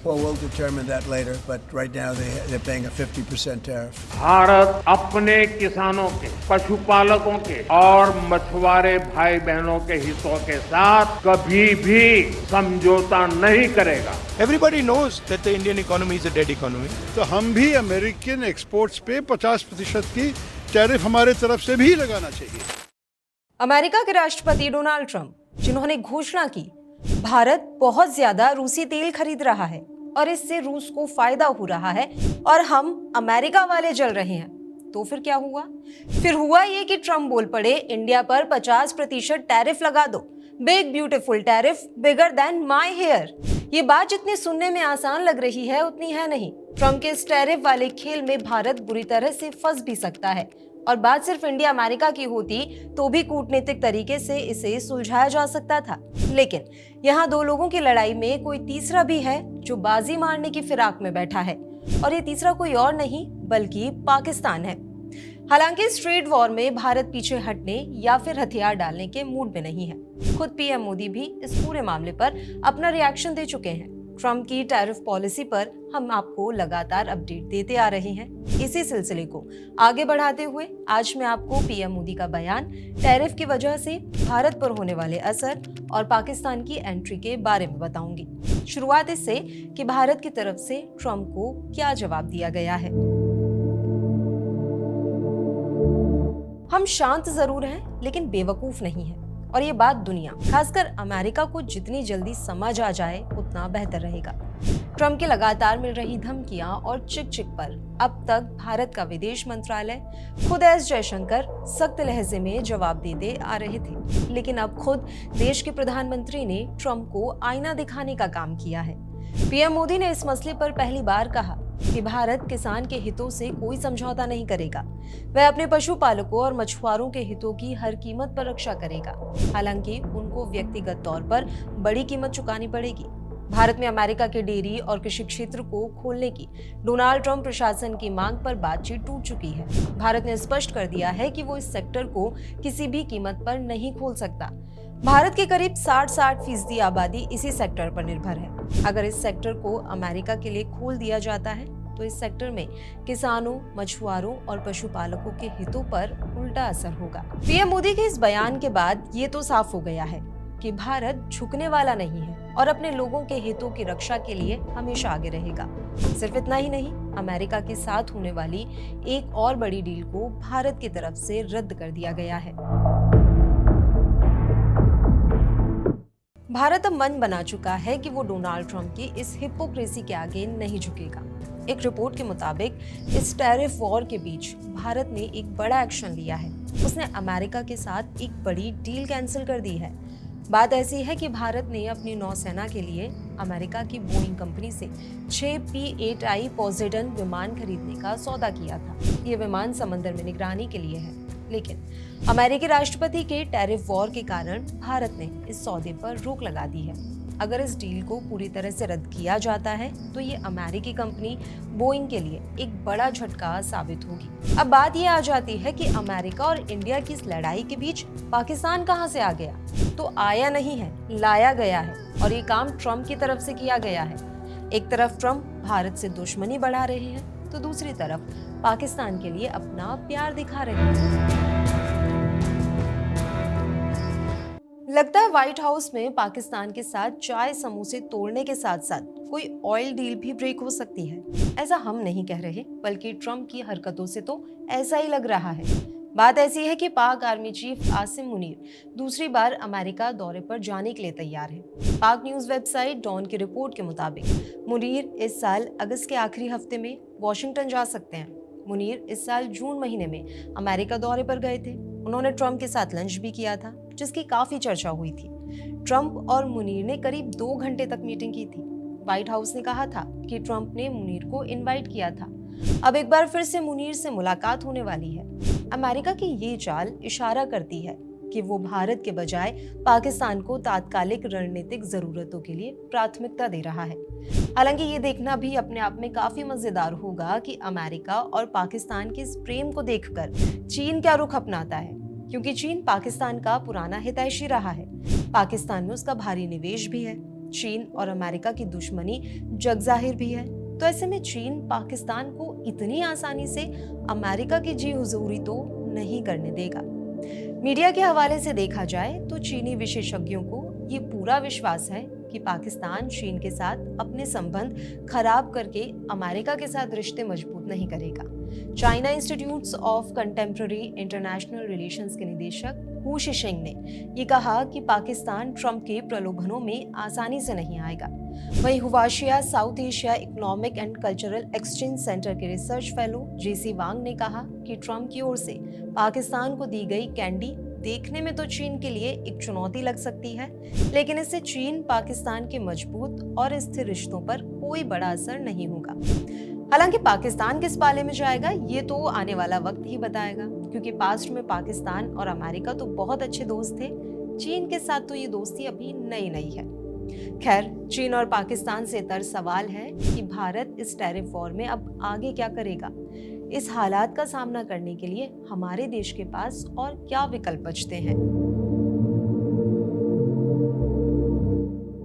Well, we'll determine that later, but right now they're paying a 50% tariff. Bharat अपने किसानों के, पशुपालकों के और मछुआरे भाई बहनों के हितों के साथ कभी भी समझौता नहीं करेगा। Everybody knows that the Indian economy is a dead economy. तो हम भी अमेरिकन एक्सपोर्ट्स पे 50% की टैरिफ हमारे तरफ से भी लगाना चाहिए। अमेरिका के राष्ट्रपति डोनाल्ड ट्रंप, जिन्होंने घोषणा की भारत बहुत ज्यादा रूसी तेल खरीद रहा है और इससे रूस को फायदा हो रहा है और हम अमेरिका वाले जल रहे हैं, तो फिर क्या हुआ? फिर हुआ ये कि ट्रंप बोल पड़े इंडिया पर 50% टैरिफ लगा दो, big beautiful tariff, bigger than my hair. ये बात जितनी सुनने में आसान लग रही है उतनी है नहीं। ट्रंप के इस टैरिफ वाले खेल में भारत बुरी तरह से फंस भी सकता है और बात सिर्फ इंडिया अमेरिका की होती तो भी कूटनीतिक तरीके से इसे सुलझाया जा सकता था, लेकिन यहाँ दो लोगों की लड़ाई में कोई तीसरा भी है जो बाजी मारने की फिराक में बैठा है और ये तीसरा कोई और नहीं बल्कि पाकिस्तान है। हालांकि इस ट्रेड वॉर में भारत पीछे हटने या फिर हथियार डालने के मूड में नहीं है। खुद पीएम मोदी भी इस पूरे मामले पर अपना रिएक्शन दे चुके हैं। ट्रंप की टैरिफ पॉलिसी पर हम आपको लगातार अपडेट देते आ रहे हैं। इसी सिलसिले को आगे बढ़ाते हुए आज मैं आपको पीएम मोदी का बयान, टैरिफ की वजह से भारत पर होने वाले असर और पाकिस्तान की एंट्री के बारे में बताऊंगी। शुरुआत इससे कि भारत की तरफ से ट्रंप को क्या जवाब दिया गया है। हम शांत जरूर हैं लेकिन बेवकूफ नहीं हैं और ये बात दुनिया, खासकर अमेरिका को जितनी जल्दी समझ आ जाए उतना बेहतर रहेगा। ट्रंप की लगातार मिल रही धमकियां और चिक पर अब तक भारत का विदेश मंत्रालय, खुद एस जयशंकर सख्त लहजे में जवाब देते आ रहे थे, लेकिन अब खुद देश के प्रधानमंत्री ने ट्रंप को आईना दिखाने का काम किया है। पीएम मोदी ने इस मसले पर पहली बार कहा कि भारत किसान के हितों से कोई समझौता नहीं करेगा, वह अपने पशुपालकों और मछुआरों के हितों की हर कीमत पर रक्षा करेगा, हालांकि उनको व्यक्तिगत तौर पर बड़ी कीमत चुकानी पड़ेगी। भारत में अमेरिका के डेयरी और कृषि क्षेत्र को खोलने की डोनाल्ड ट्रंप प्रशासन की मांग पर बातचीत टूट चुकी है। भारत ने स्पष्ट कर दिया है कि वो इस सेक्टर को किसी भी कीमत पर नहीं खोल सकता। भारत की करीब 60% आबादी इसी सेक्टर पर निर्भर है। अगर इस सेक्टर को अमेरिका के लिए खोल दिया जाता है तो इस सेक्टर में किसानों, मछुआरों और पशुपालकों के हितों पर उल्टा असर होगा। पीएम मोदी के इस बयान के बाद ये तो साफ हो गया है कि भारत झुकने वाला नहीं है और अपने लोगों के हितों की रक्षा के लिए हमेशा आगे रहेगा। सिर्फ इतना ही नहीं, अमेरिका के साथ होने वाली एक और बड़ी डील को भारत की तरफ से रद्द कर दिया गया है। भारत अब मन बना चुका है कि वो डोनाल्ड ट्रंप की इस हिपोक्रेसी के आगे नहीं झुकेगा। एक रिपोर्ट के मुताबिक इस टैरिफ वॉर के बीच भारत ने एक बड़ा एक्शन लिया है। उसने अमेरिका के साथ एक बड़ी डील कैंसिल कर दी है। बात ऐसी है कि भारत ने अपनी नौसेना के लिए अमेरिका की बोइंग कंपनी से 6 P-8I पोसेडन विमान खरीदने का सौदा किया था। ये विमान समंदर में निगरानी के लिए है, लेकिन अमेरिकी राष्ट्रपति के टैरिफ वॉर के कारण भारत ने इस सौदे पर रोक लगा दी है। अगर इस डील को पूरी तरह से रद्द किया जाता है तो ये अमेरिकी कंपनी बोइंग के लिए एक बड़ा झटका साबित होगी। अब बात ये आ जाती है कि अमेरिका और इंडिया की इस लड़ाई के बीच पाकिस्तान कहां से आ गया? तो आया नहीं है, लाया गया है और ये काम ट्रंप की तरफ से किया गया है। एक तरफ ट्रंप भारत से दुश्मनी बढ़ा रहे हैं तो दूसरी तरफ पाकिस्तान के लिए अपना प्यार दिखा रहे हैं। लगता है व्हाइट हाउस में पाकिस्तान के साथ चाय समोसे तोड़ने के साथ साथ कोई ऑयल डील भी ब्रेक हो सकती है। ऐसा हम नहीं कह रहे, बल्कि ट्रंप की हरकतों से तो ऐसा ही लग रहा है। बात ऐसी है कि पाक आर्मी चीफ आसिम मुनीर दूसरी बार अमेरिका दौरे पर जाने के लिए तैयार है। पाक न्यूज वेबसाइट डॉन की रिपोर्ट के मुताबिक मुनीर इस साल अगस्त के आखिरी हफ्ते में वॉशिंगटन जा सकते हैं। मुनीर इस साल जून महीने में अमेरिका दौरे पर गए थे। उन्होंने ट्रंप के साथ लंच भी किया था, जिसकी काफी चर्चा हुई थी। ट्रंप और मुनीर ने करीब 2 घंटे तक मीटिंग की थी। व्हाइट हाउस ने कहा था कि ट्रंप ने मुनीर को इनवाइट किया था। अब एक बार फिर से मुनीर से मुलाकात होने वाली है। अमेरिका की ये चाल इशारा करती है कि वो भारत के बजाय पाकिस्तान को तात्कालिक रणनीतिक जरूरतों के लिए प्राथमिकता दे रहा है। हालांकि ये देखना भी अपने आप में काफी मजेदार होगा कि अमेरिका और पाकिस्तान के इस प्रेम को देखकर चीन क्या रुख अपनाता है, क्योंकि चीन पाकिस्तान का पुराना हितैषी रहा है। पाकिस्तान में उसका भारी निवेश भी है। चीन और अमेरिका की दुश्मनी जग जाहिर भी है। तो ऐसे में चीन पाकिस्तान को इतनी आसानी से अमेरिका की जी हुजूरी तो नहीं करने देगा। मीडिया के हवाले से देखा जाए तो चीनी विशेषज्ञों को ये पूरा विश्वास है कि पाकिस्तान चीन के साथ अपने संबंध खराब करके अमेरिका के साथ रिश्ते मजबूत नहीं करेगा। China institute of contemporary international relations के निदेशक हू शिशिंग ने ये कहा कि पाकिस्तान ट्रंप के प्रलोभनों में आसानी से नहीं आएगा। वहीं Huaxia South Asia economic and cultural exchange centre के रिसर्च फेलो जेसी वांग ने कहा कि ट्रंप की ओर से पाकिस्तान को दी गई कैंडी देखने में तो चीन के लिए एक चुनौती लग सकती है, लेकिन इससे चीन पाकिस्तान के मजबूत और स्थिर रिश्तों पर कोई बड़ा असर नहीं होगा। हालांकि पाकिस्तान किस पाले में जाएगा ये तो आने वाला वक्त ही बताएगा, क्योंकि पास्ट में पाकिस्तान और अमेरिका तो बहुत अच्छे दोस्त थे। चीन के साथ तो ये दोस्ती अभी नई है। खैर, चीन और पाकिस्तान से तर सवाल है कि भारत इस टैरिफ वॉर में अब आगे क्या करेगा। इस हालात का सामना करने के लिए हमारे देश के पास और क्या विकल्प बचते हैं।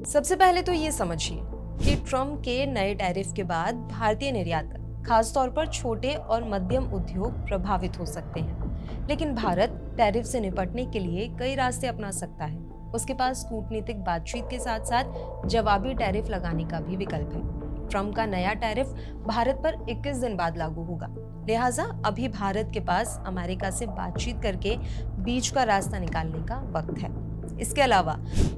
सबसे पहले तो ये समझिए कि ट्रंप के नए टैरिफ के बाद भारतीय निर्यातक, खासतौर पर छोटे और मध्यम उद्योग प्रभावित हो सकते हैं। लेकिन भारत टैरिफ से निपटने के लिए कई रास्ते अपना सकता है। उसके पास कूटनीतिक बातचीत के साथ साथ जवाबी टैरिफ लगाने का भी विकल्प है। ट्रंप का नया टैरिफ भारत पर 21 दिन बाद लागू होगा, लिहाजा अभी भारत के पास अमेरिका से बातचीत करके बीच का रास्ता निकालने का वक्त है। इसके अलावा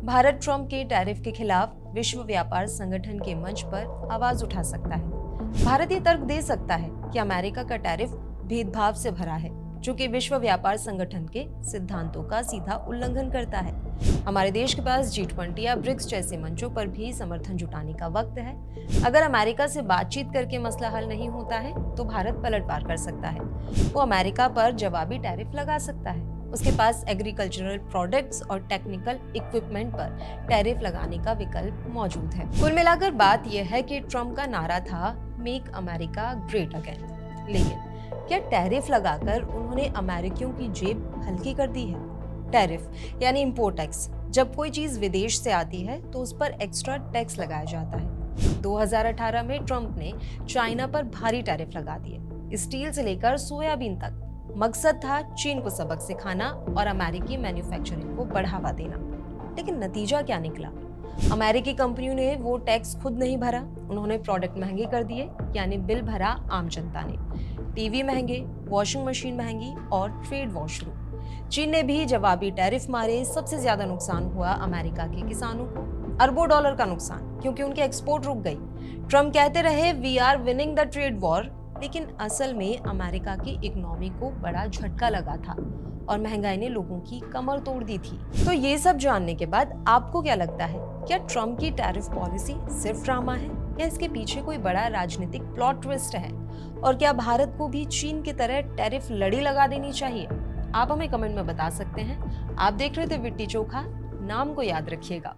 भारत ट्रंप के टैरिफ के खिलाफ विश्व व्यापार संगठन के मंच पर आवाज उठा सकता है। भारत ये तर्क दे सकता है कि अमेरिका का टैरिफ भेदभाव से भरा है, जो कि विश्व व्यापार संगठन के सिद्धांतों का सीधा उल्लंघन करता है। हमारे देश के पास G20 या ब्रिक्स जैसे मंचों पर भी समर्थन जुटाने का वक्त है। अगर अमेरिका से बातचीत करके मसला हल नहीं होता है तो भारत पलटवार कर सकता है। वो अमेरिका पर जवाबी टैरिफ लगा सकता है। उसके पास एग्रीकल्चरल प्रोडक्ट्स और टेक्निकल इक्विपमेंट पर टैरिफ लगाने का विकल्प मौजूद है। कुल मिलाकर बात यह है कि ट्रंप का नारा था मेक अमेरिका ग्रेट अगेन, लेकिन क्या टैरिफ लगाकर उन्होंने अमेरिकियों की जेब हल्की कर दी है? टैरिफ यानी इंपोर्ट टैक्स। जब कोई चीज विदेश से आती है तो उस पर एक्स्ट्रा टैक्स लगाया जाता है। 2018 में ट्रंप ने चाइना पर भारी टैरिफ लगा दिए, स्टील से लेकर सोयाबीन तक। मकसद था चीन को सबक सिखाना और अमेरिकी मैन्युफैक्चरिंग को बढ़ावा देना। लेकिन नतीजा क्या निकला? अमेरिकी कंपनियों ने वो टैक्स खुद नहीं भरा, उन्होंने प्रोडक्ट महंगे कर दिए, यानी बिल भरा आम जनता ने। टीवी महंगे, वॉशिंग मशीन महंगी और ट्रेड वॉर शुरू। चीन ने भी जवाबी टैरिफ मारे। सबसे ज्यादा नुकसान हुआ अमेरिका के किसानों को, अरबों डॉलर का नुकसान, क्योंकि उनके एक्सपोर्ट रुक गई। ट्रंप कहते रहे we are winning the trade war, लेकिन असल में अमेरिका की इकोनॉमी को बड़ा झटका लगा था और महंगाई ने लोगों की कमर तोड़ दी थी। तो ये सब जानने के बाद आपको क्या लगता है? क्या ट्रंप की टैरिफ पॉलिसी सिर्फ ड्रामा है या इसके पीछे कोई बड़ा राजनीतिक प्लॉट ट्विस्ट है? और क्या भारत को भी चीन की तरह टैरिफ लड़ी लगा देनी चाहिए? आप हमें कमेंट में बता सकते हैं। आप देख रहे थे विट्टी चोखा, नाम को याद रखिएगा।